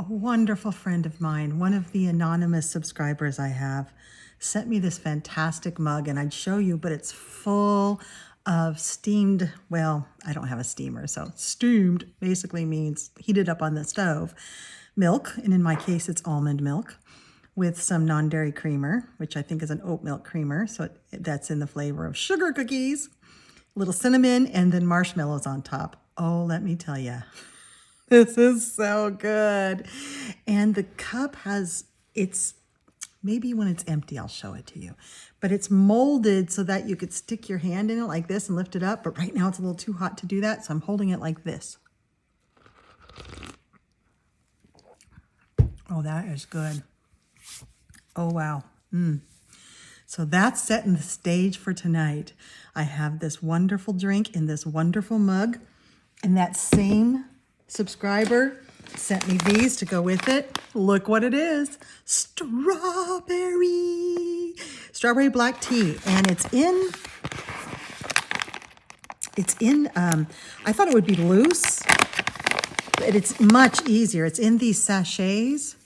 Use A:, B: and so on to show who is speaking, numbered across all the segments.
A: wonderful friend of mine, one of the anonymous subscribers I have, sent me this fantastic mug, and I'd show you, but it's full of steamed, well, I don't have a steamer, so steamed basically means heated up on the stove, milk, and in my case it's almond milk, with some non-dairy creamer, which I think is an oat milk creamer, so that's in the flavor of sugar cookies, a little cinnamon, and then marshmallows on top. Oh, let me tell you. This is so good. And the cup has, it's, maybe when it's empty, I'll show it to you. But it's molded so that you could stick your hand in it like this and lift it up. But right now it's a little too hot to do that, so I'm holding it like this. Oh, that is good. Oh, wow. So that's setting the stage for tonight. I have this wonderful drink in this wonderful mug. And that same subscriber sent me these to go with it. Look what it is. Strawberry black tea. And it's in, I thought it would be loose, but it's much easier. It's in these sachets.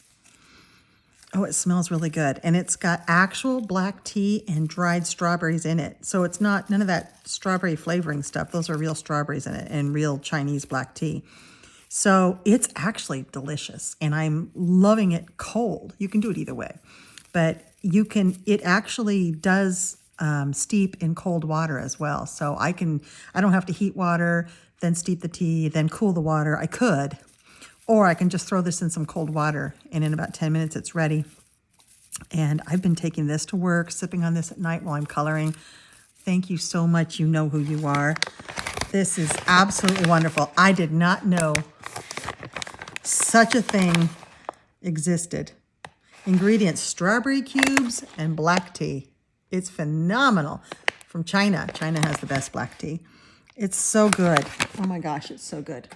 A: Oh, it smells really good. And it's got actual black tea and dried strawberries in it. So it's not, none of that strawberry flavoring stuff. Those are real strawberries in it and real Chinese black tea. So it's actually delicious, and I'm loving it cold. You can do it either way, but you can, it actually does steep in cold water as well. So I don't have to heat water, then steep the tea, then cool the water. I could, or I can just throw this in some cold water, and in about 10 minutes it's ready. And I've been taking this to work, sipping on this at night while I'm coloring. Thank you so much. You know who you are. This is absolutely wonderful. I did not know such a thing existed. Ingredients: strawberry cubes and black tea. It's phenomenal. From China. China has the best black tea. It's so good. Oh my gosh, it's so good.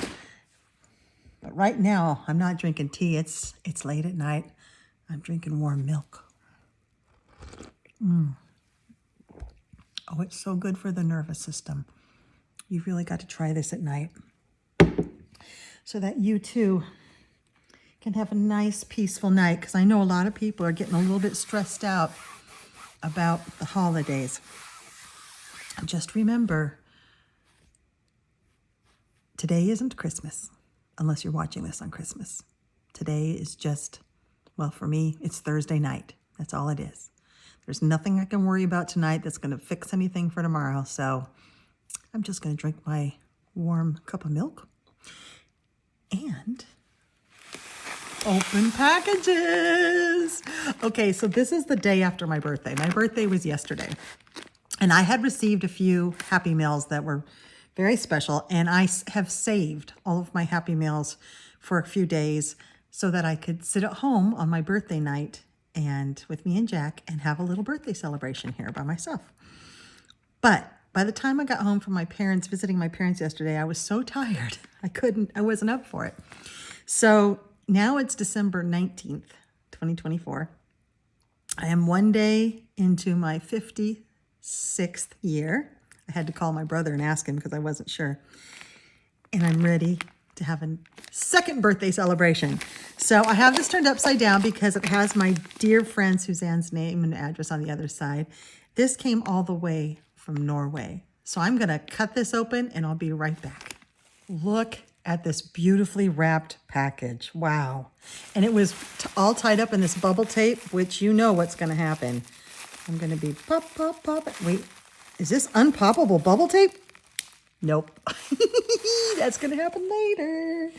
A: But right now, I'm not drinking tea. It's late at night. I'm drinking warm milk. Oh, it's so good for the nervous system. You've really got to try this at night so that you too can have a nice, peaceful night, because I know a lot of people are getting a little bit stressed out about the holidays. Just remember, today isn't Christmas, unless you're watching this on Christmas. Today is just, well, for me, it's Thursday night. That's all it is. There's nothing I can worry about tonight that's going to fix anything for tomorrow. So I'm just going to drink my warm cup of milk and open packages. Okay, so this is the day after my birthday. My birthday was yesterday. And I had received a few Happy Meals that were very special. And I have saved all of my Happy Meals for a few days so that I could sit at home on my birthday night and with me and Jack and have a little birthday celebration here by myself. But by the time I got home from visiting my parents yesterday, I was so tired. I wasn't up for it. So now it's December 19th, 2024. I am one day into my 56th year. I had to call my brother and ask him because I wasn't sure. And I'm ready to have a second birthday celebration. So I have this turned upside down because it has my dear friend Suzanne's name and address on the other side. This came all the way from Norway. So I'm going to cut this open and I'll be right back. Look at this beautifully wrapped package. Wow. And it was all tied up in this bubble tape, which you know what's going to happen. I'm going to be pop. Wait, is this unpoppable bubble tape? Nope. That's going to happen later.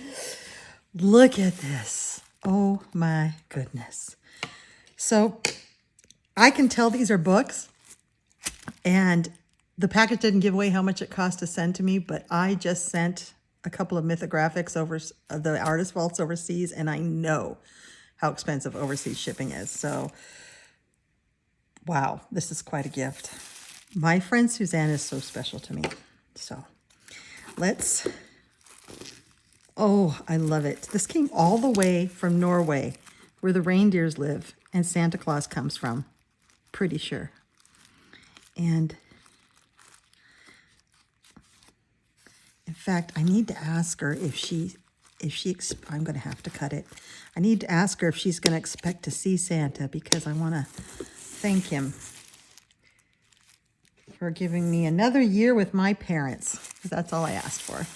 A: Look at this. Oh my goodness. So I can tell these are books, and the package didn't give away how much it cost to send to me, but I just sent a couple of mythographics over the artist vaults overseas, and I know how expensive overseas shipping is. So, wow, this is quite a gift. My friend Suzanne is so special to me. So, oh, I love it. This came all the way from Norway, where the reindeers live and Santa Claus comes from. Pretty sure. And in fact, I need to ask her if she I'm going to have to cut it. I need to ask her if she's going to expect to see Santa, because I want to thank him for giving me another year with my parents. That's all I asked for.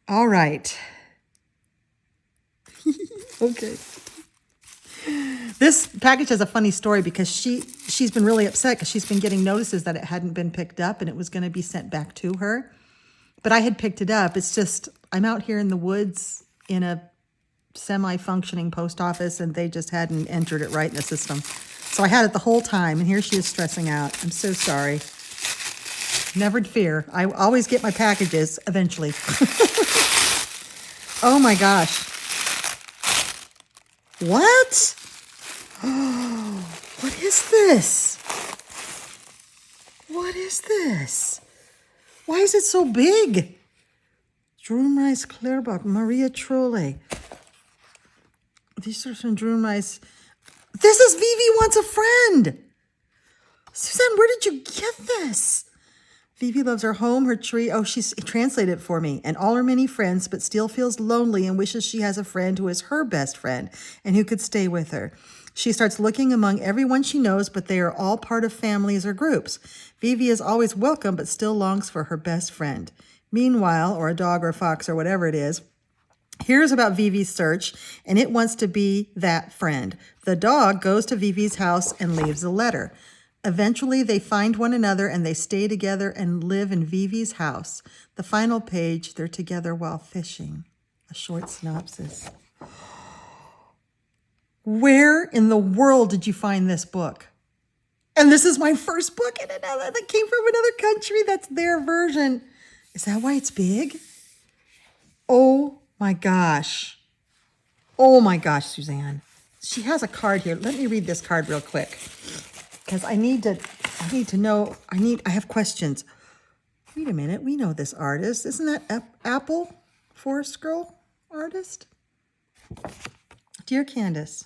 A: All right. Okay. This package has a funny story, because she's been really upset because she's been getting notices that it hadn't been picked up and it was going to be sent back to her. But I had picked it up. It's just, I'm out here in the woods in a semi-functioning post office, and they just hadn't entered it right in the system. So I had it the whole time, and here she is stressing out. I'm so sorry. Never fear. I always get my packages eventually. Oh my gosh. What? Oh, what is this? What is this? Why is it so big? Droomreis Clairbock, Maria Trolle. These are some Droomreis. This is Vivi Wants a Friend. Suzanne, where did you get this? Vivi loves her home, her tree. Oh, she's translated it for me. And all her many friends, but still feels lonely and wishes she has a friend who is her best friend and who could stay with her. She starts looking among everyone she knows, but they are all part of families or groups. Vivi is always welcome, but still longs for her best friend. Meanwhile, or a dog or a fox or whatever it is, hears about Vivi's search, and it wants to be that friend. The dog goes to Vivi's house and leaves a letter. Eventually, they find one another and they stay together and live in Vivi's house. The final page, they're together while fishing. A short synopsis. Where in the world did you find this book? And this is my first book in another that came from another country. That's their version. Is that why it's big? Oh my gosh. Oh my gosh, Suzanne. She has a card here. Let me read this card real quick, because I need to know. I have questions. Wait a minute. We know this artist. Isn't that Apple Forest Girl artist? Dear Candice,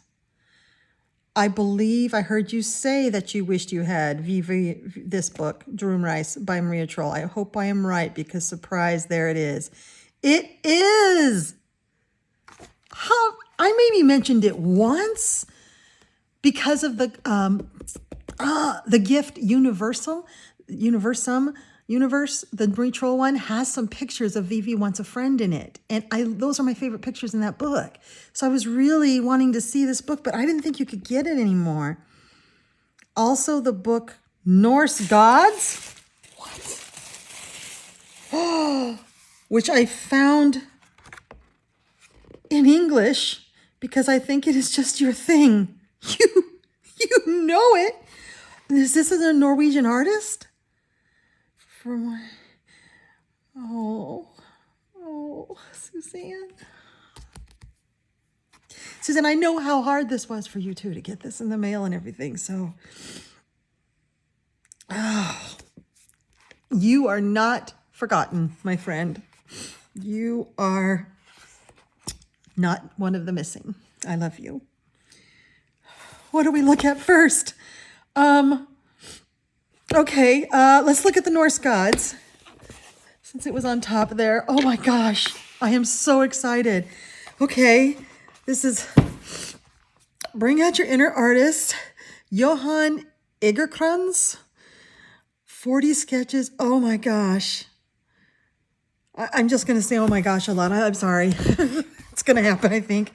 A: I believe I heard you say that you wished you had Vivi, this book, Droomreis by Maria Troll. I hope I am right, because surprise, there it is. It is. How I maybe mentioned it once because of the gift Universe, the Marie Troll one has some pictures of Vivi Wants a Friend in it. And those are my favorite pictures in that book. So I was really wanting to see this book, but I didn't think you could get it anymore. Also the book Norse Gods. What? Oh, which I found in English because I think it is just your thing. You know it. This is a Norwegian artist? Oh, Suzanne. Suzanne, I know how hard this was for you too to get this in the mail and everything. So, you are not forgotten, my friend. You are not one of the missing. I love you. What do we look at first? Okay, let's look at the Norse Gods, since it was on top there. Oh my gosh, I am so excited. Okay, this is Bring Out Your Inner Artist, Johan Egerkrans, 40 sketches. Oh my gosh. I'm just going to say, oh my gosh, a lot. I'm sorry. It's going to happen, I think.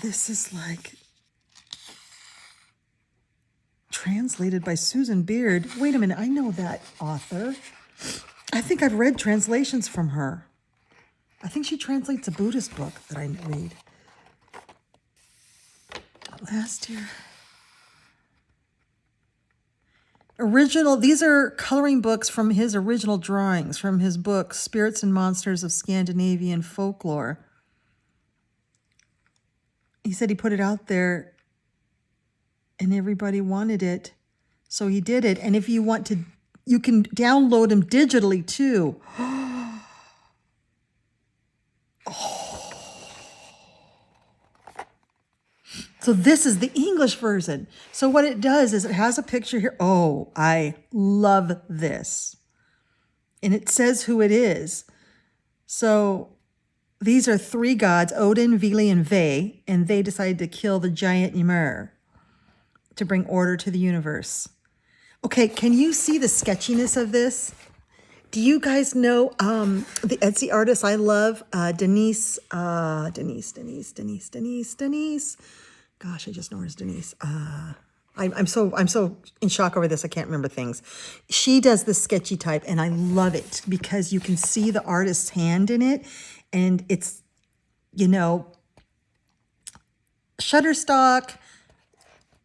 A: This is like translated by Susan Beard. Wait a minute, I know that author. I think I've read translations from her. I think she translates a Buddhist book that I read. Last year. These are coloring books from his original drawings, from his book, Spirits and Monsters of Scandinavian Folklore. He said he put it out there and everybody wanted it, so he did it. And if you want to, you can download them digitally too. So this is the English version. So what it does is it has a picture here. Oh, I love this. And it says who it is. So these are three gods, Odin, Vili, and Ve, and they decided to kill the giant Ymir to bring order to the universe. Okay, can you see the sketchiness of this? Do you guys know the Etsy artist I love, Denise? Denise. Gosh, I just know her as Denise. I'm so in shock over this. I can't remember things. She does the sketchy type, and I love it because you can see the artist's hand in it, and it's, you know, Shutterstock,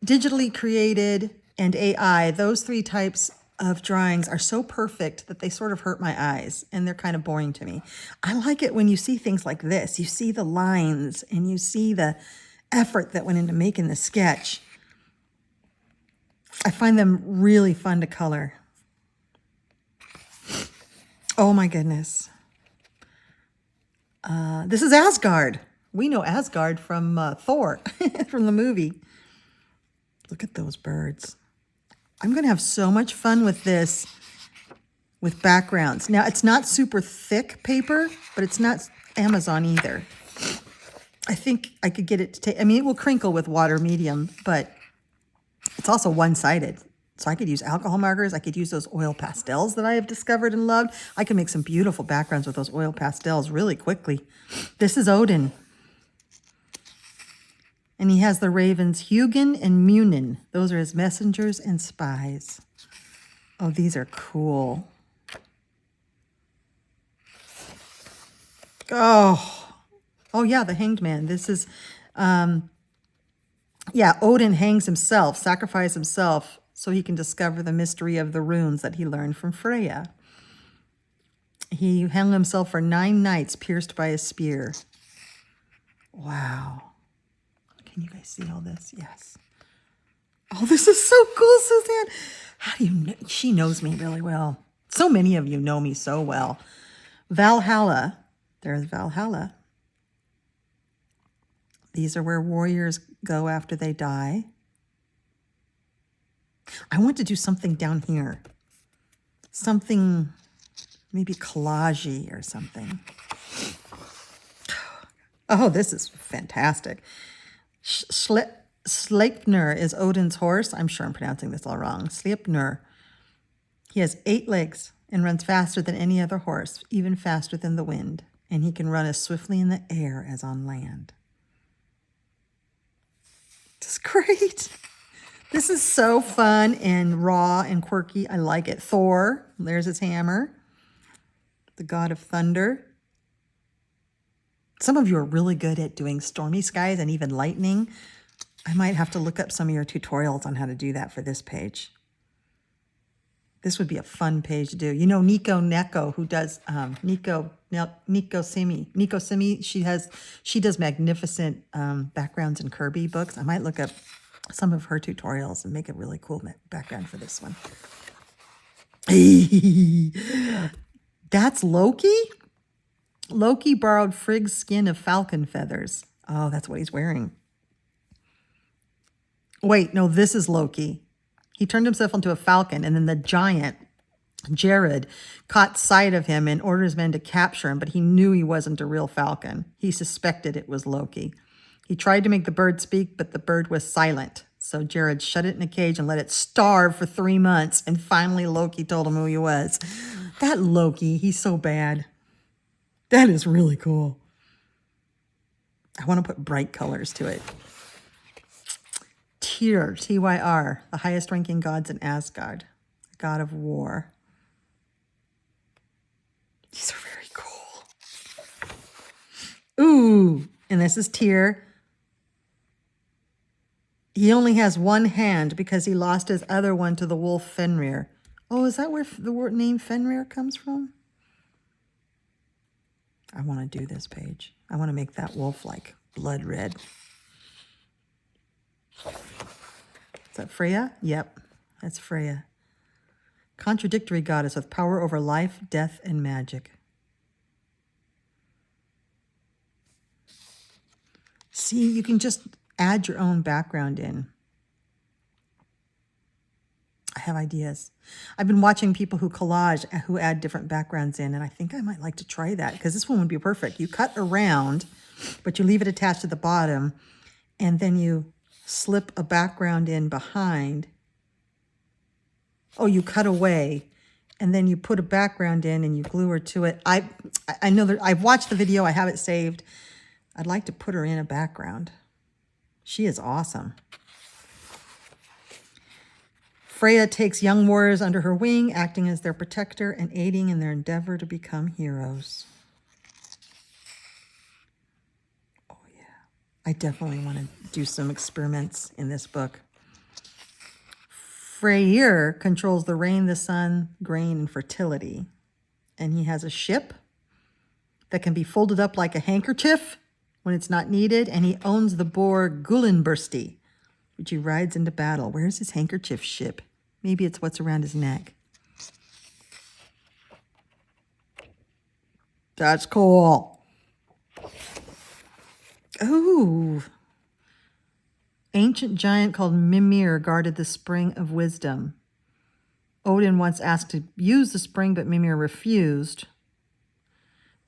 A: digitally created, and AI. Those three types of drawings are so perfect that they sort of hurt my eyes, and they're kind of boring to me. I like it when you see things like this. You see the lines, and you see the effort that went into making the sketch. I find them really fun to color. Oh my goodness. This is Asgard. We know Asgard from Thor, from the movie. Look at those birds. I'm going to have so much fun with this, with backgrounds. Now, it's not super thick paper, but it's not Amazon either. I think I could get it to take, I mean, it will crinkle with water medium, but it's also one-sided. So I could use alcohol markers. I could use those oil pastels that I have discovered and loved. I can make some beautiful backgrounds with those oil pastels really quickly. This is Odin. And he has the ravens Hugin and Munin. Those are his messengers and spies. Oh, these are cool. Oh yeah, the Hanged Man. This is, yeah, Odin hangs himself, sacrifices himself, so he can discover the mystery of the runes that he learned from Freya. He hung himself for 9 nights, pierced by a spear. Wow. Can you guys see all this? Yes. Oh, this is so cool, Suzanne. How do you know? She knows me really well. So many of you know me so well. Valhalla. There's Valhalla. These are where warriors go after they die. I want to do something down here. Something maybe collage-y or something. Oh, this is fantastic. Sleipnir is Odin's horse. I'm sure I'm pronouncing this all wrong. Sleipnir. He has 8 legs and runs faster than any other horse, even faster than the wind. And he can run as swiftly in the air as on land. This is great. This is so fun and raw and quirky. I like it. Thor, there's his hammer. The god of thunder. Some of you are really good at doing stormy skies and even lightning. I might have to look up some of your tutorials on how to do that for this page. This would be a fun page to do. You know, Nico Neko, who does Nico Simi. She does magnificent backgrounds in Kirby books. I might look up some of her tutorials and make a really cool background for this one. That's Loki. Loki borrowed Frigg's skin of falcon feathers. Oh, that's what he's wearing. Wait, no, this is Loki. He turned himself into a falcon, and then the giant, Jared, caught sight of him and ordered his men to capture him, but he knew he wasn't a real falcon. He suspected it was Loki. He tried to make the bird speak, but the bird was silent. So Jared shut it in a cage and let it starve for 3 months, and finally Loki told him who he was. That Loki, he's so bad. That is really cool. I want to put bright colors to it. Tyr, T-Y-R, the highest ranking gods in Asgard, god of war. These are very cool. Ooh, and this is Tyr. He only has one hand because he lost his other one to the wolf Fenrir. Oh, is that where the word name Fenrir comes from? I want to do this page. I want to make that wolf like blood red. Is that Freya? Yep, that's Freya. Contradictory goddess with power over life, death, and magic. See, you can just add your own background in. I have ideas. I've been watching people who collage, who add different backgrounds in, and I think I might like to try that because this one would be perfect. You cut around, but you leave it attached to the bottom, and then you slip a background in behind. Oh, you cut away, and then you put a background in and you glue her to it. I know that I've watched the video. I have it saved. I'd like to put her in a background. She is awesome. Freya takes young warriors under her wing, acting as their protector and aiding in their endeavor to become heroes. Oh, yeah. I definitely want to do some experiments in this book. Freyr controls the rain, the sun, grain, and fertility. And he has a ship that can be folded up like a handkerchief when it's not needed. And he owns the boar Gullinbursti, which he rides into battle. Where's his handkerchief ship? Maybe it's what's around his neck. That's cool. Ooh. Ancient giant called Mimir guarded the spring of wisdom. Odin once asked to use the spring, but Mimir refused.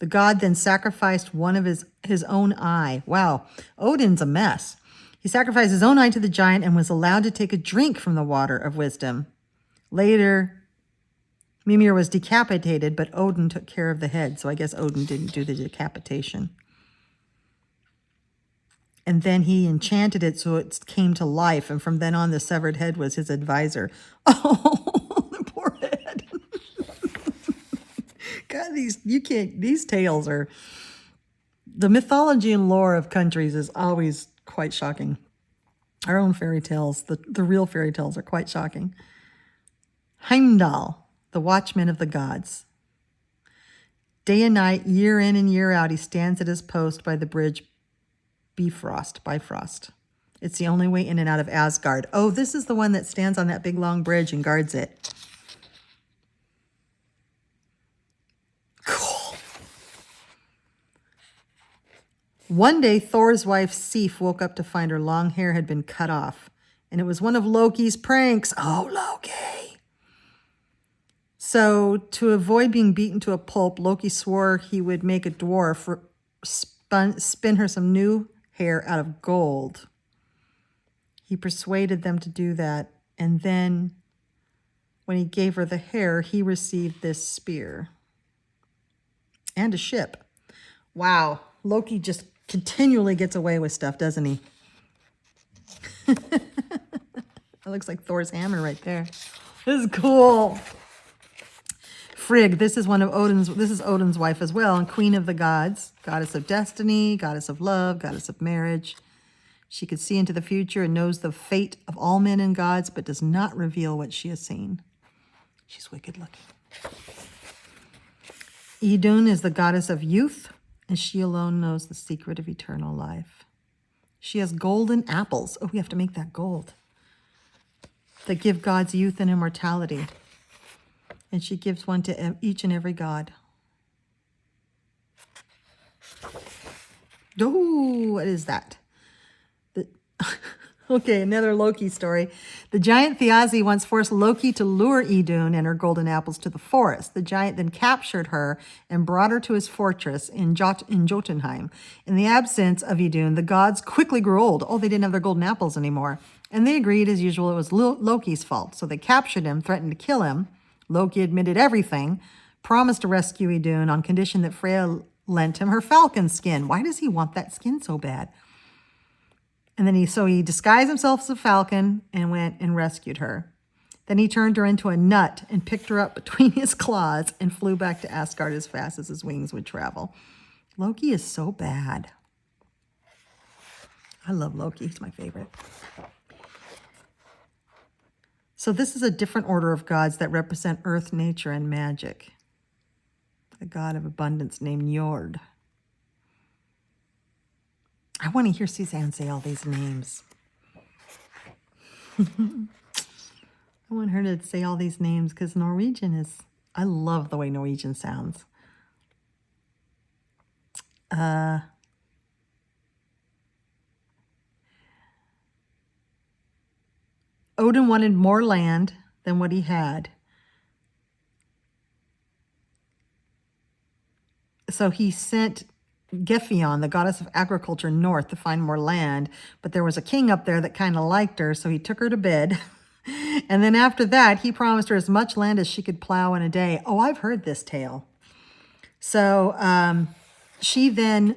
A: The god then sacrificed one of his own eye. Wow, Odin's a mess. He sacrificed his own eye to the giant and was allowed to take a drink from the water of wisdom. Later, Mimir was decapitated, but Odin took care of the head, so I guess Odin didn't do the decapitation. And then he enchanted it so it came to life, and from then on, the severed head was his advisor. Oh, the poor head. God, these tales are... The mythology and lore of countries is always quite shocking. Our own fairy tales, the real fairy tales, are quite shocking. Heimdall, the watchman of the gods. Day and night, year in and year out, he stands at his post by the bridge Bifrost. It's the only way in and out of Asgard. Oh, this is the one that stands on that big long bridge and guards it. Cool. One day, Thor's wife Sif woke up to find her long hair had been cut off, and it was one of Loki's pranks. Oh, Loki. So, to avoid being beaten to a pulp, Loki swore he would make a dwarf spin her some new hair out of gold. He persuaded them to do that, and then when he gave her the hair, he received this spear and a ship. Wow, Loki just continually gets away with stuff, doesn't he? That looks like Thor's hammer right there. This is cool. Frigg, this is Odin's wife as well, and queen of the gods, goddess of destiny, goddess of love, goddess of marriage. She could see into the future and knows the fate of all men and gods, but does not reveal what she has seen. She's wicked looking. Idun is the goddess of youth, and she alone knows the secret of eternal life. She has golden apples. Oh, we have to make that gold. That give gods youth and immortality. And she gives one to each and every god. Oh, what is that? Okay, another Loki story. The giant Thiazi once forced Loki to lure Idun and her golden apples to the forest. The giant then captured her and brought her to his fortress in Jotunheim. In the absence of Idun, the gods quickly grew old. Oh, they didn't have their golden apples anymore. And they agreed, as usual, it was Loki's fault. So they captured him, threatened to kill him. Loki admitted everything, promised to rescue Idun on condition that Freya lent him her falcon skin. Why does he want that skin so bad? And then he disguised himself as a falcon and went and rescued her. Then he turned her into a nut and picked her up between his claws and flew back to Asgard as fast as his wings would travel. Loki is so bad. I love Loki. He's my favorite. So this is a different order of gods that represent earth, nature, and magic. The god of abundance named Njord. I want to hear Suzanne say all these names. I want her to say all these names because Norwegian is... I love the way Norwegian sounds. Odin wanted more land, than what he had. So he sent Gefion, the goddess of agriculture, north to find more land. But there was a king up there that kind of liked her, so he took her to bed. And then after that, he promised her as much land as she could plow in a day. Oh, I've heard this tale. So she then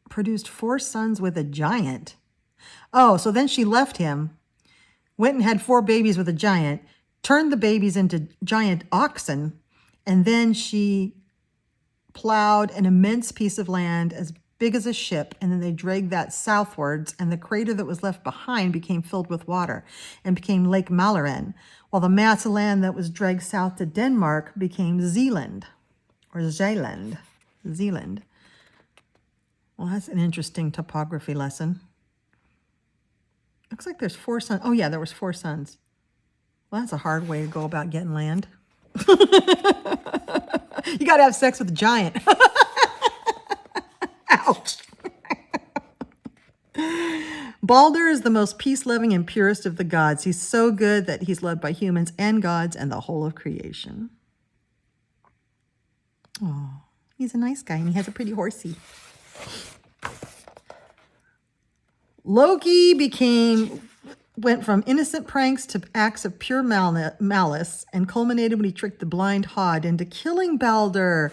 A: produced 4 sons with a giant. Oh, so then she left him, went and had 4 babies with a giant, turned the babies into giant oxen, and then she plowed an immense piece of land as big as a ship, and then they dragged that southwards, and the crater that was left behind became filled with water and became Lake Mälaren, while the mass of land that was dragged south to Denmark became Zealand, or Zeeland. Zealand. Well, that's an interesting topography lesson. Looks like there's 4 sons. Oh, yeah, there was 4 sons. Well, that's a hard way to go about getting land. You got to have sex with a giant. Ouch. Balder is the most peace-loving and purest of the gods. He's so good that he's loved by humans and gods and the whole of creation. Oh, he's a nice guy, and he has a pretty horsey. Loki went from innocent pranks to acts of pure malice, and culminated when he tricked the blind Hod into killing Balder.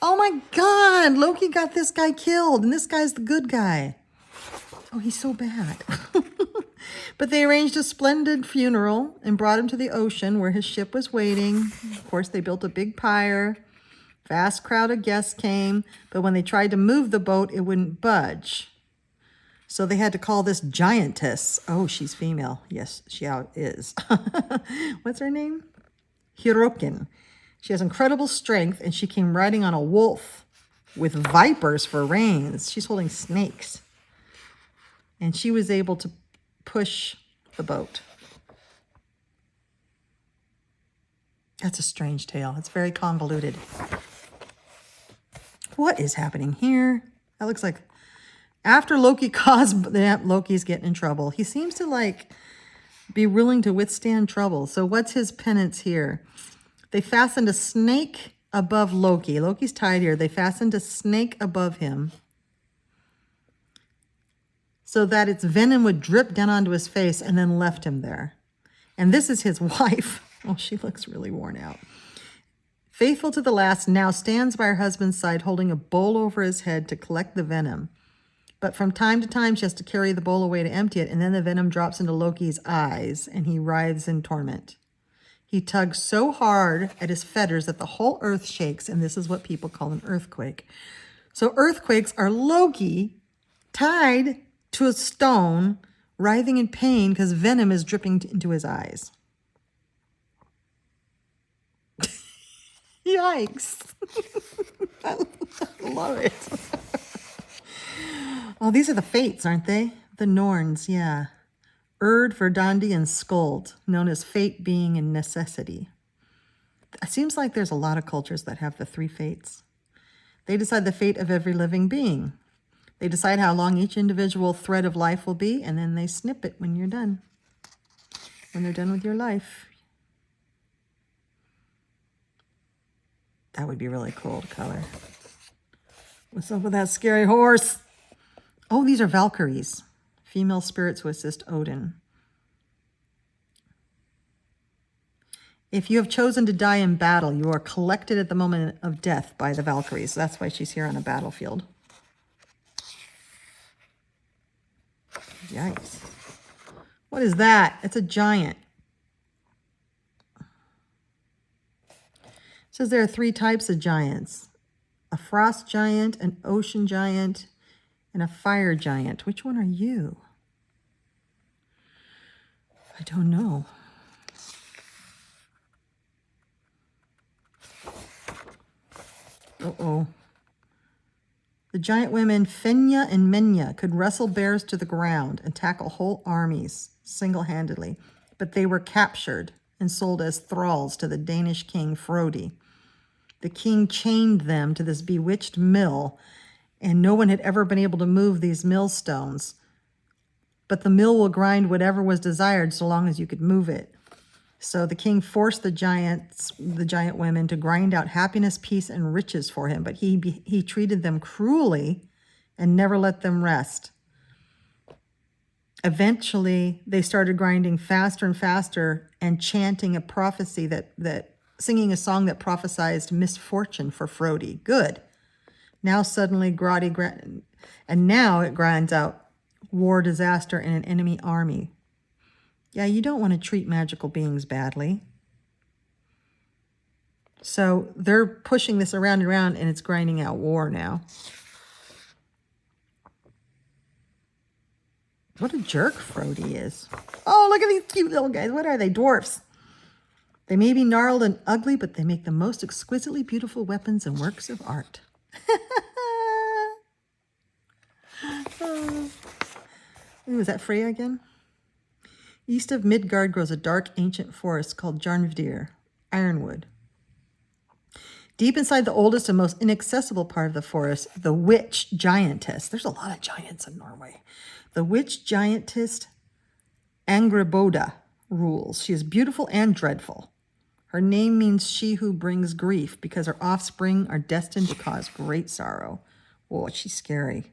A: Oh my God, Loki got this guy killed, and this guy's the good guy. Oh, he's so bad. But they arranged a splendid funeral and brought him to the ocean where his ship was waiting. Of course, they built a big pyre. Vast crowd of guests came, but when they tried to move the boat, it wouldn't budge. So they had to call this giantess. Oh, she's female. Yes, she is. What's her name? Hirokin. She has incredible strength, and she came riding on a wolf with vipers for reins. She's holding snakes. And she was able to push the boat. That's a strange tale. It's very convoluted. What is happening here? That looks like after Loki caused Loki's getting in trouble. He seems to be willing to withstand trouble. So what's his penance here? They fastened a snake above Loki. Loki's tied here. They fastened a snake above him so that its venom would drip down onto his face, and then left him there. And this is his wife. Oh, she looks really worn out. Faithful to the last, now stands by her husband's side holding a bowl over his head to collect the venom. But from time to time, she has to carry the bowl away to empty it, and then the venom drops into Loki's eyes, and he writhes in torment. He tugs so hard at his fetters that the whole earth shakes, and this is what people call an earthquake. So earthquakes are Loki tied to a stone, writhing in pain because venom is dripping into his eyes. Yikes. I love it. Oh, these are the fates, aren't they? The Norns, yeah. Erd, Verdandi, and Skuld, known as fate, being, and necessity. It seems like there's a lot of cultures that have the 3 fates. They decide the fate of every living being. They decide how long each individual thread of life will be, and then they snip it when you're done. When they're done with your life. That would be really cool to color. What's up with that scary horse? Oh, these are Valkyries, female spirits who assist Odin. If you have chosen to die in battle, you are collected at the moment of death by the Valkyries. That's why she's here on a battlefield. Yikes. What is that? It's a giant. It says there are 3 types of giants. A frost giant, an ocean giant, and a fire giant. Which one are you? I don't know. Uh-oh. The giant women Fenya and Menya could wrestle bears to the ground and tackle whole armies single-handedly, but they were captured and sold as thralls to the Danish king Frodi. The king chained them to this bewitched mill, and no one had ever been able to move these millstones. but the mill will grind whatever was desired so long as you could move it. So the king forced the giant women to grind out happiness, peace, and riches for him, but he treated them cruelly and never let them rest. Eventually, they started grinding faster and faster and chanting a prophecy singing a song that prophesied misfortune for Frodi. Good. Now suddenly now it grinds out war, disaster, and an enemy army. Yeah, you don't want to treat magical beings badly. So they're pushing this around and around, and it's grinding out war now. What a jerk Frodi is. Oh, look at these cute little guys. What are they? Dwarfs. They may be gnarled and ugly, but they make the most exquisitely beautiful weapons and works of art. Ooh, is that Freya again? East of Midgard grows a dark, ancient forest called Jarnvdir, ironwood. Deep inside the oldest and most inaccessible part of the forest, the witch giantess. There's a lot of giants in Norway. The witch giantess Angreboda rules. She is beautiful and dreadful. Her name means she who brings grief because her offspring are destined to cause great sorrow. Oh, she's scary.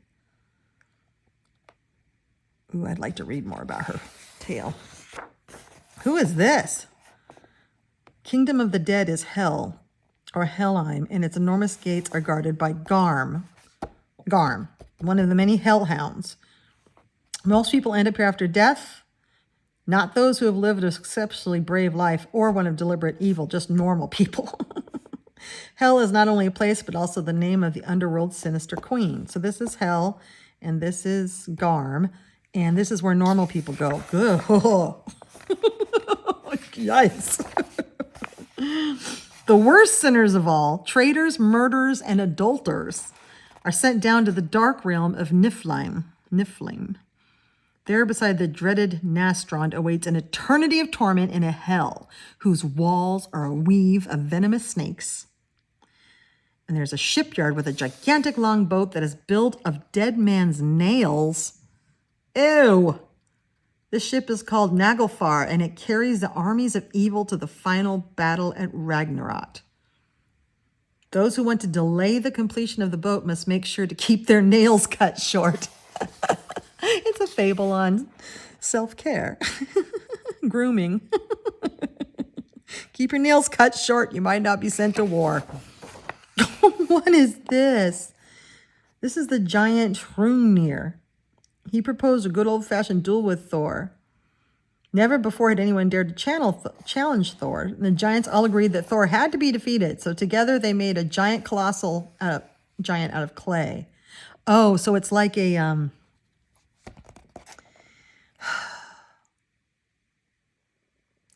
A: Ooh, I'd like to read more about her tale. Who is this? Kingdom of the dead is hell, or Helheim, and its enormous gates are guarded by Garm, one of the many hellhounds. Most people end up here after death, not those who have lived an exceptionally brave life or one of deliberate evil, just normal people. Hell is not only a place, but also the name of the underworld's sinister queen. So this is hell, and this is Garm, and this is where normal people go. Good. Yikes. The worst sinners of all, traitors, murderers, and adulterers, are sent down to the dark realm of Niflheim. There beside the dreaded Nastrond awaits an eternity of torment in a hell whose walls are a weave of venomous snakes. And there's a shipyard with a gigantic long boat that is built of dead man's nails. Ew! This ship is called Naglfar, and it carries the armies of evil to the final battle at Ragnarok. Those who want to delay the completion of the boat must make sure to keep their nails cut short. It's a fable on self-care, grooming. Keep your nails cut short. You might not be sent to war. What is this? This is the giant Hrungnir. He proposed a good old-fashioned duel with Thor. Never before had anyone dared to challenge Thor. And the giants all agreed that Thor had to be defeated. So together they made a giant giant out of clay. Oh, so it's like a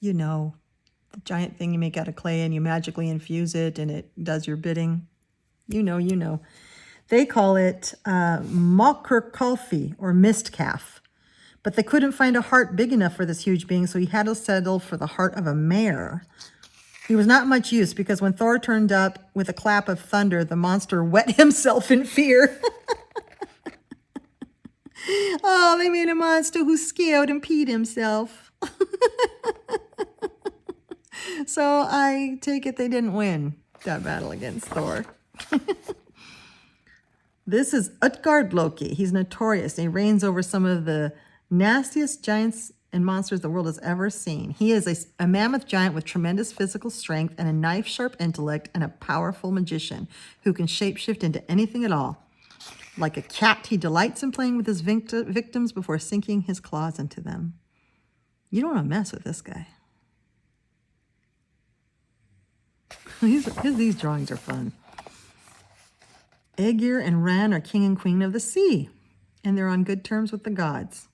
A: you know, the giant thing you make out of clay and you magically infuse it and it does your bidding. You know. They call it Mokrkalfi, or mist calf. But they couldn't find a heart big enough for this huge being, so he had to settle for the heart of a mare. He was not much use because when Thor turned up with a clap of thunder, the monster wet himself in fear. Oh, they made a monster who scared and peed himself. So I take it they didn't win that battle against Thor. This is Utgard Loki. He's notorious. He reigns over some of the nastiest giants and monsters the world has ever seen. He is a mammoth giant with tremendous physical strength and a knife-sharp intellect and a powerful magician who can shapeshift into anything at all. Like a cat, he delights in playing with his victims before sinking his claws into them. You don't want to mess with this guy. These drawings are fun. Aegir and Ran are king and queen of the sea, and they're on good terms with the gods.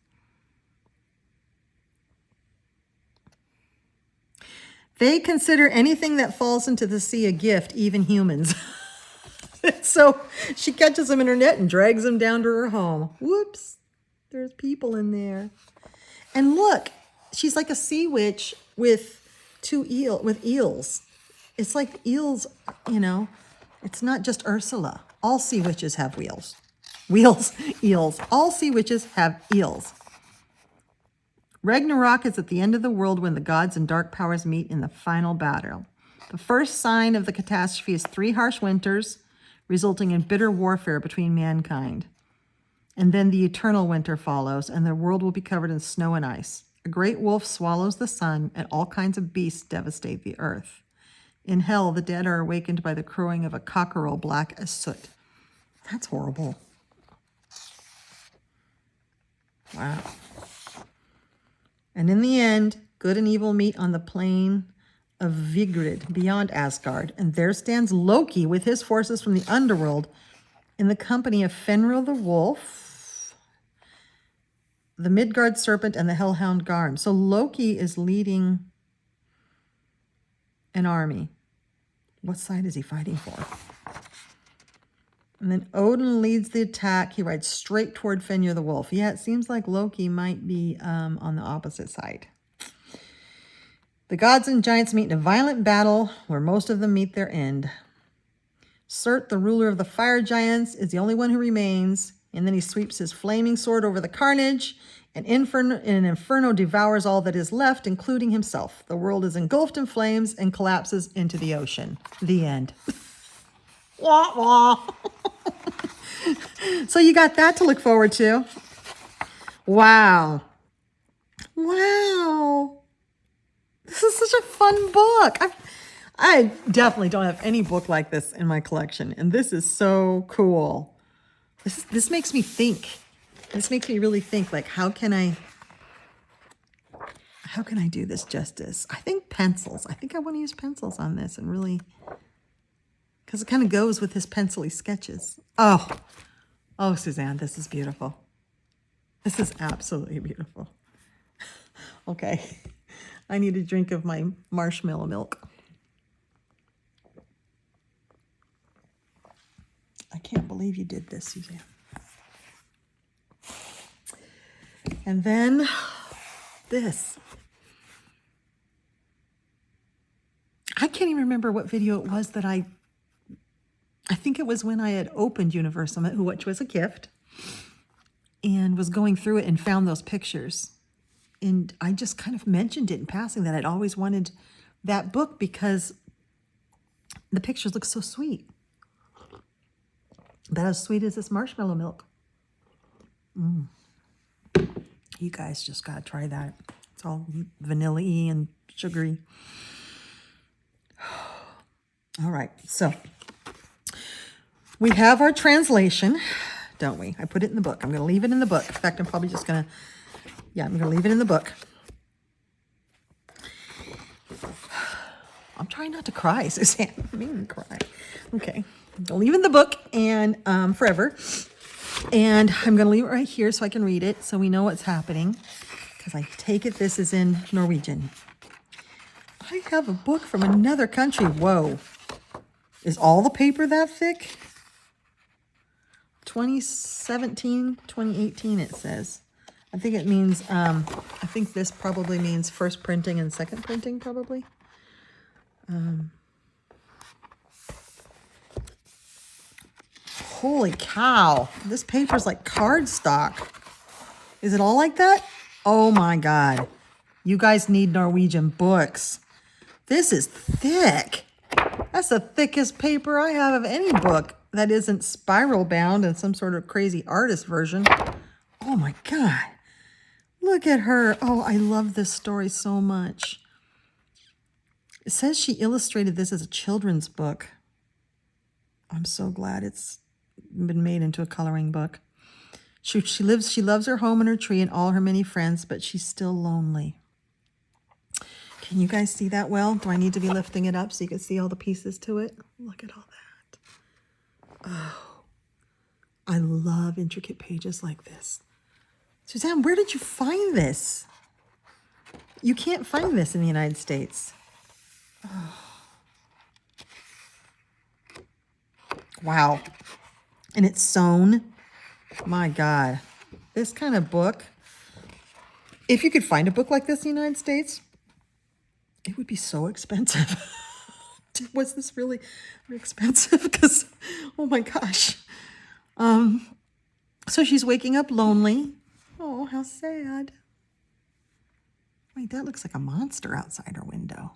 A: They consider anything that falls into the sea a gift, even humans. So she catches them in her net and drags them down to her home. Whoops, there's people in there. And look, she's like a sea witch with eels. It's like eels, it's not just Ursula. All sea witches have eels. All sea witches have eels. Ragnarok is at the end of the world when the gods and dark powers meet in the final battle. The first sign of the catastrophe is 3 harsh winters, resulting in bitter warfare between mankind. And then the eternal winter follows, and the world will be covered in snow and ice. A great wolf swallows the sun, and all kinds of beasts devastate the earth. In hell, the dead are awakened by the crowing of a cockerel black as soot. That's horrible. Wow. And in the end, good and evil meet on the plain of Vigrid beyond Asgard, and there stands Loki with his forces from the underworld in the company of Fenrir the wolf, the Midgard serpent, and the hellhound Garm. So Loki is leading an army. What side is he fighting for? And then Odin leads the attack. He rides straight toward Fenrir the wolf. Yeah, it seems like Loki might be on the opposite side. The gods and giants meet in a violent battle where most of them meet their end. Surt, the ruler of the fire giants, is the only one who remains, and then he sweeps his flaming sword over the carnage, and an inferno devours all that is left, including himself. The world is engulfed in flames and collapses into the ocean. The end. Wah, wah. So you got that to look forward to. Wow. Wow. This is such a fun book. I definitely don't have any book like this in my collection, and this is so cool. This makes me think. This makes me really think, like, how can I do this justice? I think pencils. I think I want to use pencils on this and really, because it kind of goes with his pencil-y sketches. Oh, Suzanne, this is beautiful. This is absolutely beautiful. Okay, I need a drink of my marshmallow milk. I can't believe you did this, Suzanne. And then this. I can't even remember what video it was that I think it was when I had opened Universal, which was a gift, and was going through it and found those pictures. And I just kind of mentioned it in passing that I'd always wanted that book because the pictures look so sweet. About as sweet as this marshmallow milk. You guys just got to try that. It's all vanilla-y and sugary. All right, so we have our translation, don't we? I put it in the book. I'm going to leave it in the book. In fact, I'm probably just going to, I'm going to leave it in the book. I'm trying not to cry, Suzanne. I mean, cry. Okay, I'll leave it in the book and forever. And I'm going to leave it right here so I can read it so we know what's happening. Because I take it this is in Norwegian. I have a book from another country. Whoa. Is all the paper that thick? 2017, 2018 it says. I think it means, I think this probably means first printing and second printing probably. Holy cow. This paper's like cardstock. Is it all like that? Oh my God. You guys need Norwegian books. This is thick. That's the thickest paper I have of any book that isn't spiral bound and some sort of crazy artist version. Oh my God. Look at her. Oh, I love this story so much. It says she illustrated this as a children's book. I'm so glad it's been made into a coloring book. She loves her home and her tree and all her many friends, but she's still lonely. Can you guys see that well? Do I need to be lifting it up so you can see all the pieces to it? Look at all that. Oh, I love intricate pages like this. Suzanne, where did you find this? You can't find this in the United States. Oh. Wow. And it's sewn. My God. This kind of book, if you could find a book like this in the United States, it would be so expensive. Was this really expensive? Because, oh my gosh. So she's waking up lonely. Oh, how sad. Wait, that looks like a monster outside her window.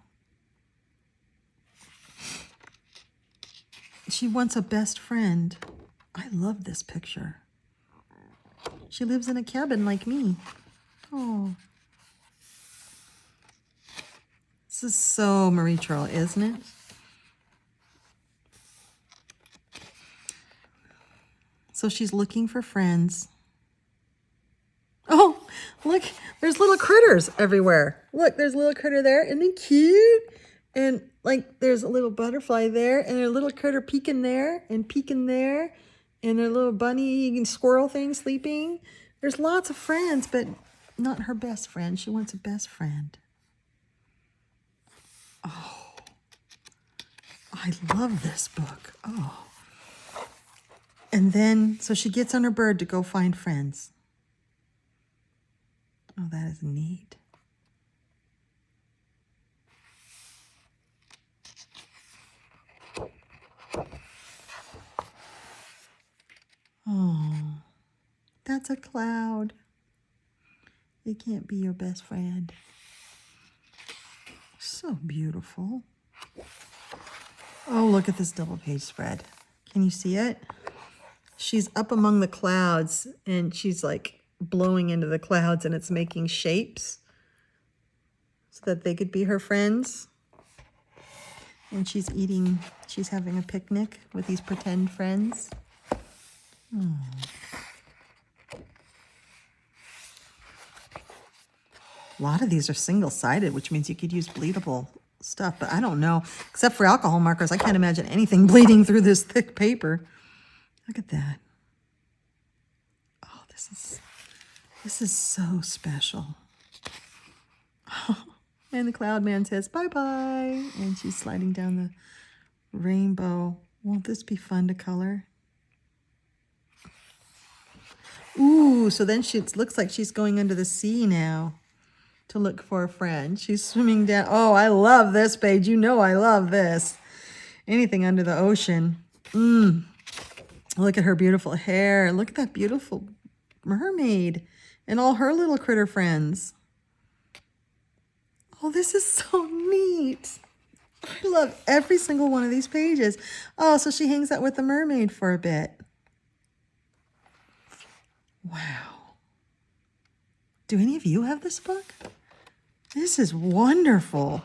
A: She wants a best friend. I love this picture. She lives in a cabin like me. Oh. This is so Marie Troll, isn't it? So she's looking for friends. Oh, look, there's little critters everywhere. Look, there's a little critter there. Isn't he cute? And like there's a little butterfly there, and a little critter peeking there and peeking there, and a little bunny and squirrel thing sleeping. There's lots of friends, but not her best friend. She wants a best friend. Oh, I love this book. Oh. And then, so she gets on her bird to go find friends. Oh, that is neat. Oh, that's a cloud. It can't be your best friend. So beautiful. Oh, look at this double page spread. Can you see it? She's up among the clouds and she's like blowing into the clouds, and it's making shapes so that they could be her friends. And she's having a picnic with these pretend friends. Oh. A lot of these are single-sided, which means you could use bleedable stuff, but I don't know. Except for alcohol markers, I can't imagine anything bleeding through this thick paper. Look at that. Oh, this is so special. And the cloud man says, bye-bye. And she's sliding down the rainbow. Won't this be fun to color? Ooh, so then it looks like she's going under the sea now to look for a friend. She's swimming down. Oh, I love this page. You know I love this. Anything under the ocean. Look at her beautiful hair. Look at that beautiful mermaid and all her little critter friends. Oh, this is so neat. I love every single one of these pages. Oh, so she hangs out with the mermaid for a bit. Wow. Do any of you have this book? This is wonderful.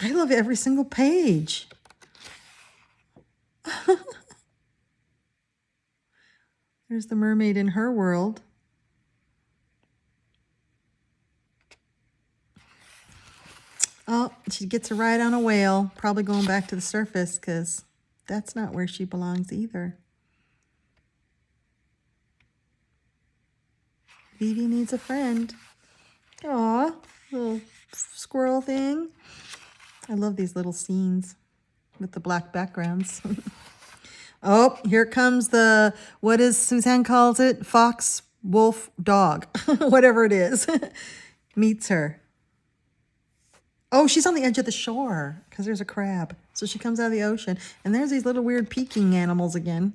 A: I love every single page. There's the mermaid in her world. Oh, she gets a ride on a whale, probably going back to the surface because that's not where she belongs either. Vivi needs a friend. Aw, little squirrel thing. I love these little scenes with the black backgrounds. Oh, here comes what is Suzanne calls it? Fox, wolf, dog. Whatever it is. Meets her. Oh, she's on the edge of the shore because there's a crab. So she comes out of the ocean. And there's these little weird peeking animals again.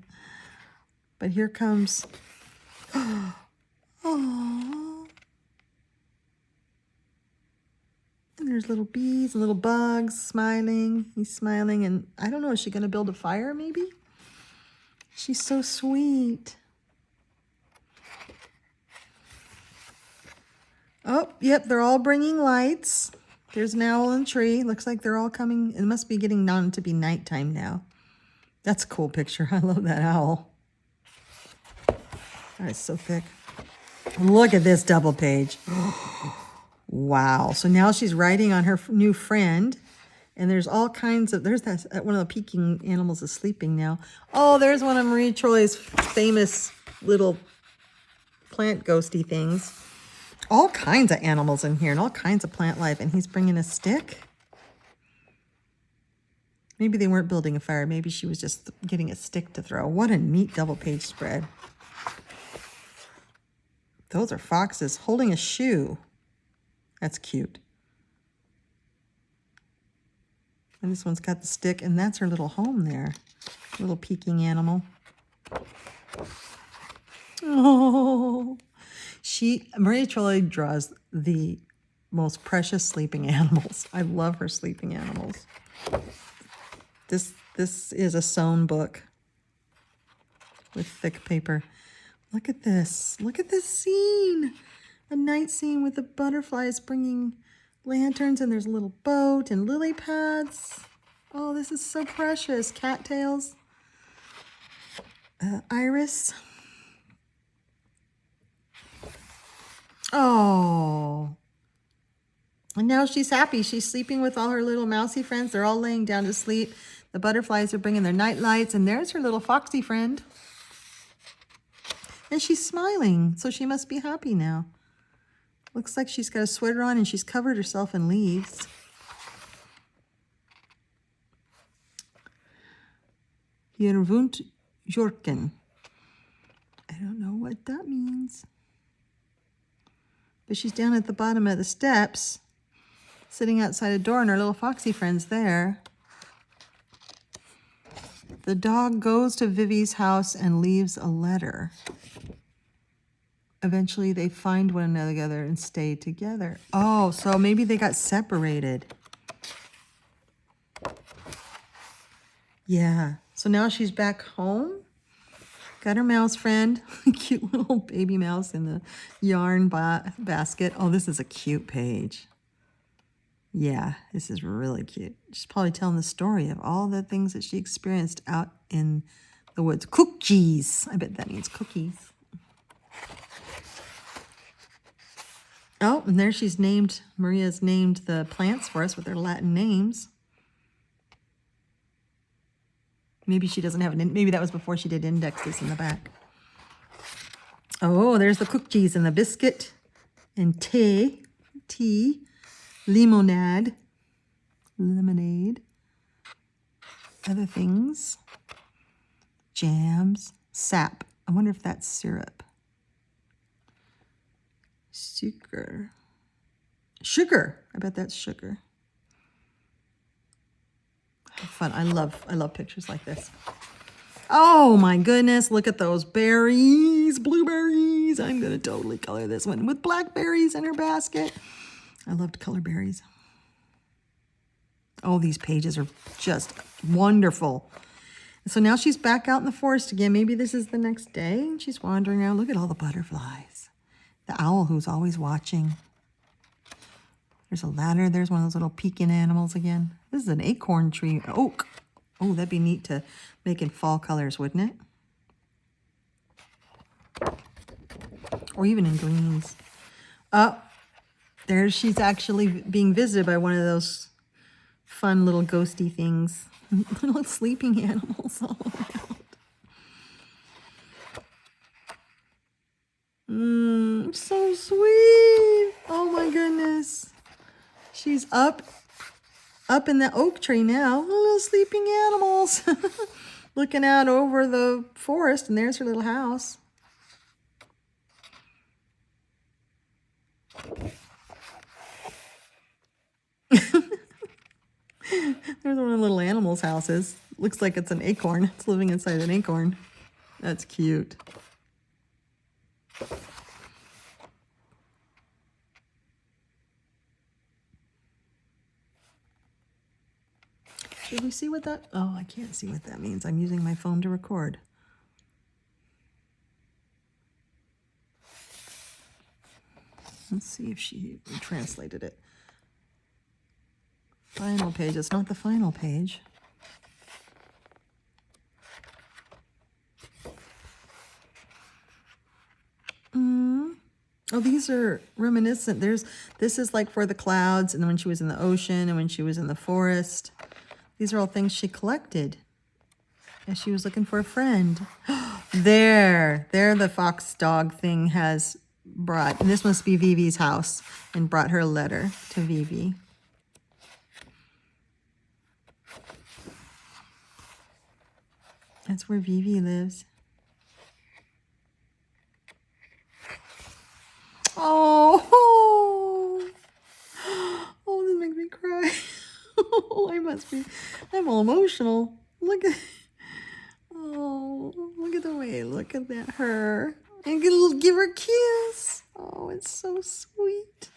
A: But here comes... Oh. And there's little bees and little bugs smiling. He's smiling. And I don't know, is she going to build a fire maybe? She's so sweet. Oh, yep, they're all bringing lights. There's an owl in the tree. Looks like they're all coming. It must be getting on to be nighttime now. That's a cool picture. I love that owl. That is so thick. Look at this double page. Wow. So now she's writing on her new friend. And there's all kinds of, there's that, one of the peeking animals is sleeping now. Oh, there's one of Marie Troy's famous little plant ghosty things. All kinds of animals in here and all kinds of plant life. And he's bringing a stick. Maybe they weren't building a fire. Maybe she was just getting a stick to throw. What a neat double page spread. Those are foxes holding a shoe. That's cute. And this one's got the stick, and that's her little home there. Little peeking animal. Oh, Maria truly draws the most precious sleeping animals. I love her sleeping animals. This is a sewn book with thick paper. Look at this. Look at this scene. A night scene with the butterflies bringing lanterns, and there's a little boat and lily pads. Oh, this is so precious. Cattails. Iris. Oh. And now she's happy. She's sleeping with all her little mousy friends. They're all laying down to sleep. The butterflies are bringing their night lights, and there's her little foxy friend. And she's smiling, so she must be happy now. Looks like she's got a sweater on and she's covered herself in leaves. Hier woont Jorken. I don't know what that means. But she's down at the bottom of the steps, sitting outside a door, and her little foxy friend's there. The dog goes to Vivi's house and leaves a letter. Eventually, they find one another together and stay together. Oh, so maybe they got separated. Yeah. So now she's back home. Got her mouse friend. Cute little baby mouse in the yarn basket. Oh, this is a cute page. Yeah, this is really cute. She's probably telling the story of all the things that she experienced out in the woods. Cookies. I bet that means cookies. Oh, and there she's named, Maria's named the plants for us with their Latin names. Maybe she doesn't have maybe that was before she did indexes in the back. Oh, there's the cookies and the biscuit and tea, lemonade, other things, jams, sap. I wonder if that's syrup. Sugar. I bet that's sugar. Have fun. I love pictures like this. Oh my goodness, look at those berries, blueberries. I'm going to totally color this one with blackberries in her basket. I love to color berries. Oh, these pages are just wonderful. So now she's back out in the forest again. Maybe this is the next day, and she's wandering around. Look at all the butterflies. The owl who's always watching. There's a ladder. There's one of those little pecan animals again. This is an acorn tree. Oak. Oh, that'd be neat to make in fall colors, wouldn't it? Or even in greens. Oh, there she's actually being visited by one of those fun little ghosty things. Little sleeping animals all around. So sweet. Oh my goodness. She's up in the oak tree now. Little sleeping animals. Looking out over the forest, and there's her little house. There's one of the little animals' houses. Looks like it's an acorn. It's living inside an acorn. That's cute. Should we see what that? Oh, I can't see what that means. I'm using my phone to record. Let's see if she translated it. Final page. It's not the final page. Oh, these are reminiscent. This is like for the clouds, and when she was in the ocean, and when she was in the forest. These are all things she collected as she was looking for a friend. There the fox dog thing has brought, and this must be Vivi's house, and brought her a letter to Vivi. That's where Vivi lives. Oh, this makes me cry. I'm all emotional. Look at the way, look at that, her. And give her a kiss. Oh. it's so sweet.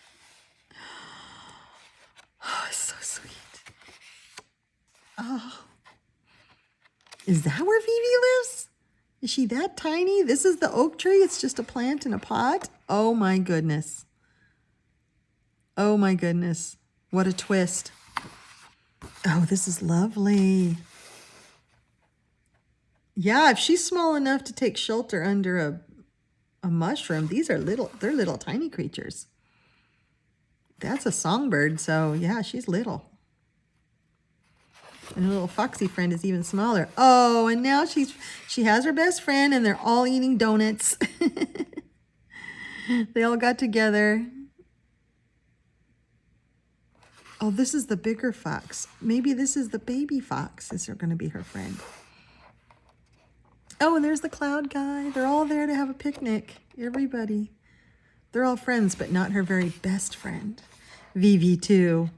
A: Oh, it's so sweet. Oh. Is that where Vivi lives? Is she that tiny? This is the oak tree? It's just a plant in a pot? Oh my goodness. Oh my goodness. What a twist. Oh, this is lovely. Yeah, if she's small enough to take shelter under a mushroom, they're little tiny creatures. That's a songbird, so yeah, she's little. And her little foxy friend is even smaller. Oh, and now she has her best friend and they're all eating donuts. They all got together. Oh, this is the bigger fox. Maybe this is the baby fox. Is going to be her friend? Oh, and there's the cloud guy. They're all there to have a picnic. Everybody. They're all friends, but not her very best friend. Vivi, too.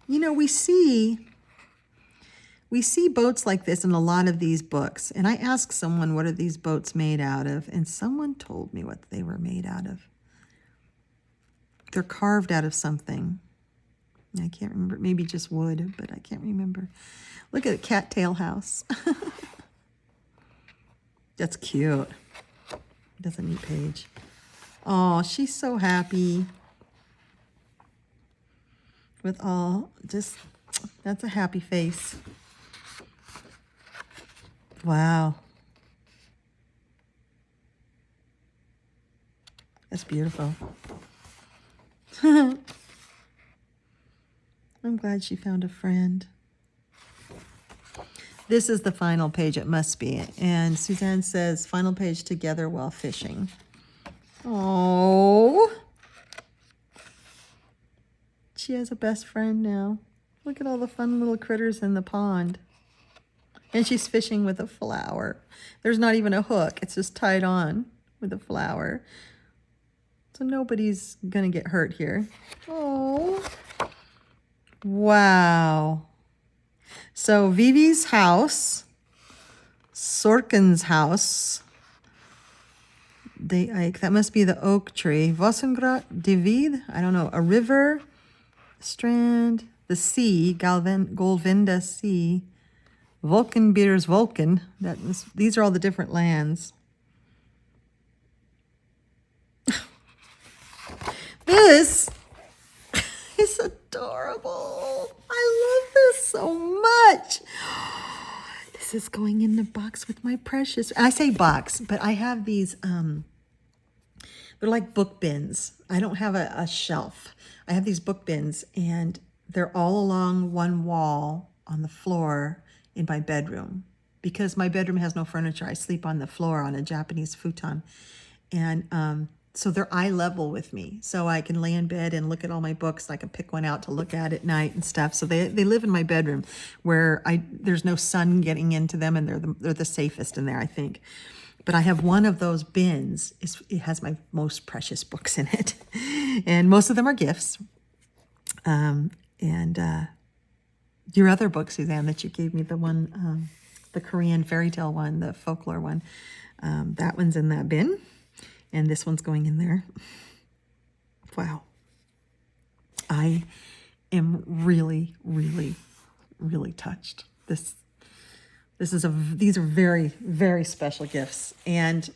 A: You know, we see boats like this in a lot of these books. And I asked someone, what are these boats made out of? And someone told me what they were made out of. They're carved out of something. I can't remember. Maybe just wood, but I can't remember. Look at a cattail house. That's cute. That's a neat page. Oh, she's so happy. With all, that's a happy face. Wow. That's beautiful. I'm glad she found a friend. This is the final page, it must be. And Suzanne says, final page, together while fishing. Oh. She has a best friend now. Look at all the fun little critters in the pond. And she's fishing with a flower. There's not even a hook. It's just tied on with a flower. So nobody's going to get hurt here. Oh. Wow. So Vivi's house, Sorkin's house, that must be the oak tree. Vossengrad, David, I don't know, a river, strand, the sea, Golvinda Sea, Vulcanbeers Vulcan. These are all the different lands. This is adorable. I love this so much. This is going in the box with my precious. I say box, but I have these, they're like book bins. I don't have a shelf. I have these book bins, and they're all along one wall on the floor in my bedroom. Because my bedroom has no furniture, I sleep on the floor on a Japanese futon. And so they're eye level with me. So I can lay in bed and look at all my books. I can pick one out to look at meet and stuff. So they live in my bedroom where there's no sun getting into them, and they're the safest in there, I think. But I have one of those bins. It has my most precious books in it. And most of them are gifts. Your other book, Suzanne, that you gave me, the one, the Korean fairy tale one, the folklore one, that one's in that bin. And this one's going in there. Wow. I am really, really, really touched. These are very, very special gifts. And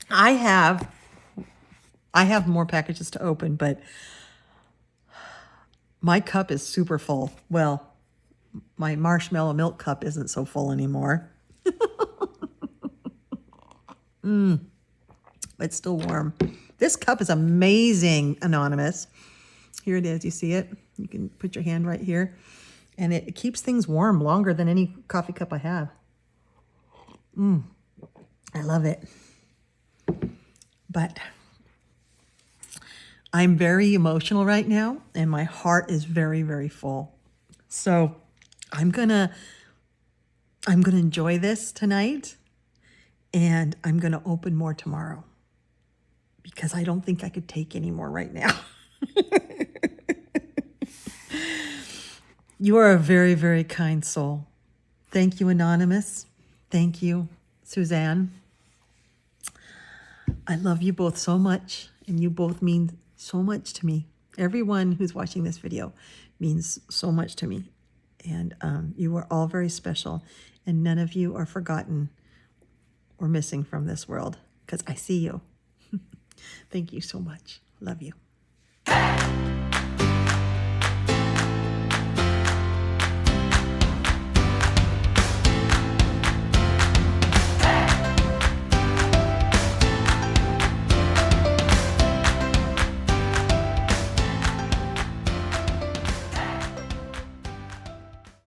A: I have more packages to open, but my cup is super full. Well, my marshmallow milk cup isn't so full anymore. It's still warm. This cup is amazing, Anonymous. Here it is. You see it? You can put your hand right here. And it keeps things warm longer than any coffee cup I have. I love it. But I'm very emotional right now, and my heart is very, very full. So I'm gonna enjoy this tonight, and I'm gonna open more tomorrow, because I don't think I could take any more right now. You are a very, very kind soul. Thank you, Anonymous. Thank you, Suzanne. I love you both so much, and you both mean so much to me. Everyone who's watching this video means so much to me. And you are all very special, and none of you are forgotten or missing from this world, because I see you. Thank you so much. Love you.